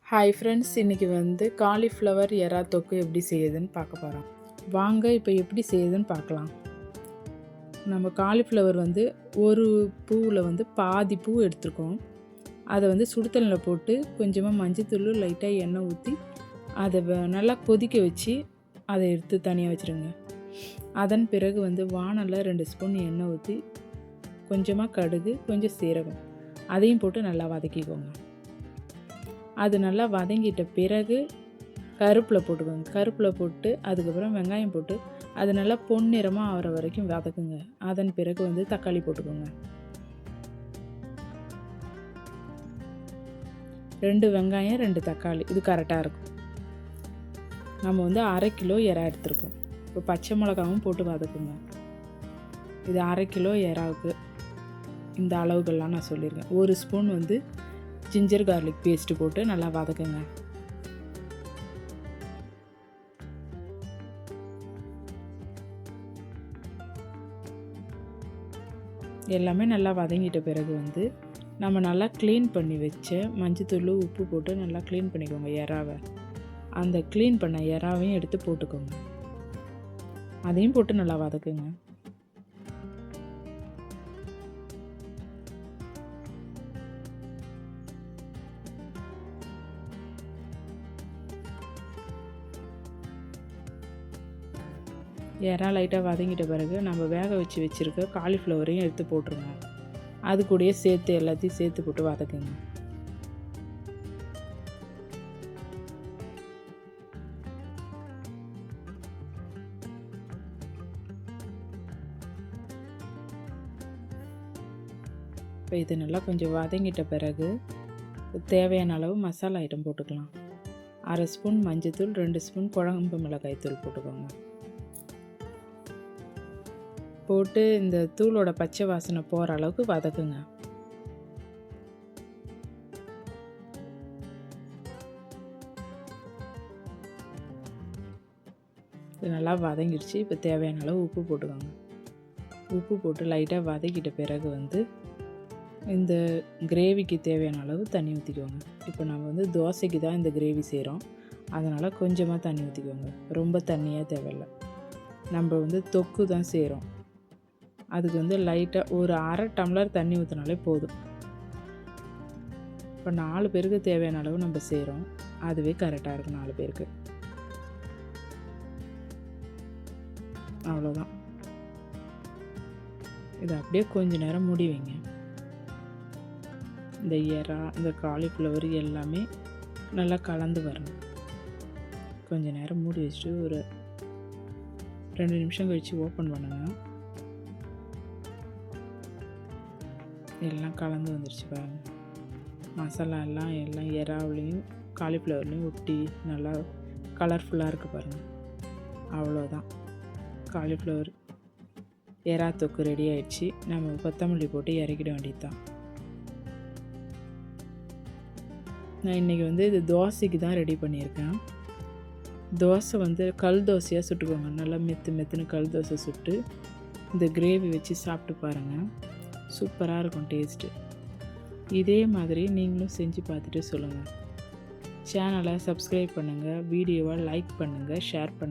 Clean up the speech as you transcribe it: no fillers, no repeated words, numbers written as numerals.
Hi friends, இன்றைக்கி cauliflower எறா தொக்கு எப்படி செய்யுதுன்னு பார்க்க போகிறோம். வாங்க இப்போ எப்படி செய்யுதுன்னு பார்க்கலாம். நம்ம காலிஃப்ளவர் ஒரு பூவில் பாதி பூ எடுத்துருக்கோம். அதை சுடுதண்ணில் போட்டு கொஞ்சமாக மஞ்சத்தூள் லைட்டாக எண்ணெய் ஊற்றி அதை நல்லா கொதிக்க வச்சு அதை எடுத்து தனியாக வச்சுருங்க. அதன் பிறகு வானலில் 2 ஸ்பூன் எண்ணெய் ஊற்றி கொஞ்சமாக கடுகு, கொஞ்சம் சீரகம் அதையும் போட்டு நல்லா வதக்கிக்கோங்க. அது நல்லா வதங்கிட்ட பிறகு கருப்பில் போட்டுக்கோங்க. கருப்பில் போட்டு அதுக்கப்புறம் வெங்காயம் போட்டு அது நல்லா பொன்னிறமாக ஆகிற வரைக்கும் வதக்குங்க. அதன் பிறகு தக்காளி போட்டுக்கோங்க. 2 வெங்காயம் 2 தக்காளி, இது கரெக்டாக இருக்கும். நம்ம 1/2 கிலோ எறா எடுத்துருக்கோம். இப்போ பச்சை மிளகாவும் போட்டு வதக்குங்க. இது 1/2 கிலோ எறாவுக்கு இந்த அளவுகள்லாம் நான் சொல்லியிருக்கேன். 1 ஸ்பூன் ஜிஞ்சர் கார்லிக் பேஸ்ட்டு போட்டு நல்லா வதக்குங்க. எல்லாமே நல்லா வதங்கிட்ட பிறகு நம்ம நல்லா க்ளீன் பண்ணி வச்ச மஞ்சத்தூள், உப்பு போட்டு நல்லா க்ளீன் பண்ணிக்கோங்க எறாவை. அந்த க்ளீன் பண்ண எறாவையும் எடுத்து போட்டுக்கோங்க. அதையும் போட்டு நல்லா வதக்குங்க. எறா லைட்டாக வதங்கிட்ட பிறகு நம்ம வேக வச்சு வச்சுருக்க காலிஃப்ளவரையும் எடுத்து போட்டுருங்க. அது கூடயே சேர்த்து எல்லாத்தையும் சேர்த்து போட்டு வதக்குங்க. இப்போ இது நல்லா கொஞ்சம் வதங்கிட்ட பிறகு தேவையான அளவு மசாலா ஐட்டம் போட்டுக்கலாம். 1/2 ஸ்பூன் மஞ்சத்தூள், 2 ஸ்பூன் குழம்பு மிளகாய் தூள் போட்டுக்கோங்க. போட்டு இந்த தூளோட பச்சை வாசனை போகிற அளவுக்கு வதக்குங்க. இது நல்லா வதங்கிடுச்சு. இப்போ தேவையான அளவு உப்பு போட்டுக்கோங்க. உப்பு போட்டு லைட்டாக வதக்கிட்ட பிறகு இந்த கிரேவிக்கு தேவையான அளவு தண்ணி ஊற்றிக்கோங்க. இப்போ நம்ம தோசைக்கு தான் இந்த கிரேவி செய்கிறோம். அதனால் கொஞ்சமாக தண்ணி ஊற்றிக்கோங்க. ரொம்ப தண்ணியாக தேவையில்லை. நம்ம தொக்கு தான் செய்கிறோம். அதுக்கு லைட்டாக ஒரு 1/2 டம்ளர் தண்ணி ஊற்றினாலே போதும். இப்போ 4 பேருக்கு தேவையான அளவு நம்ம செய்கிறோம். அதுவே கரெக்டாக இருக்கும் 4 பேருக்கு. அவ்வளோதான். இது அப்படியே கொஞ்ச நேரம் மூடி வைங்க. இந்த எறா, இந்த காலிஃப்ளவர் எல்லாமே நல்லா கலந்து வரணும். கொஞ்ச நேரம் மூடி வச்சுட்டு ஒரு 2 நிமிஷம் கழித்து ஓப்பன் பண்ணுங்கள். எல்லாம் கலந்து வந்துருச்சு பாருங்கள். மசாலா எல்லாம் எறாவுலேயும் காலிஃப்ளவர்லேயும் ஒட்டி நல்லா கலர்ஃபுல்லாக இருக்குது பாருங்கள். அவ்வளோதான், காலிஃப்ளவர் எறா தொக்கு ரெடி ஆயிடுச்சு. நம்ம கொத்தமல்லி போட்டு இறக்கிட வேண்டியது தான். நான் இன்றைக்கி இது தோசைக்கு தான் ரெடி பண்ணியிருக்கேன். தோசை கல் தோசையாக சுட்டுக்கோங்க. நல்லா மெத்துன்னு கல் தோசை சுட்டு இந்த கிரேவி வச்சு சாப்பிட்டு பாருங்கள். சூப்பராக இருக்கும் டேஸ்ட்டு. இதே மாதிரி நீங்களும் செஞ்சு பார்த்துட்டு சொல்லுங்கள். சேனலை சப்ஸ்கிரைப் பண்ணுங்கள், வீடியோவை லைக் பண்ணுங்கள், ஷேர் பண்ணுங்கள்.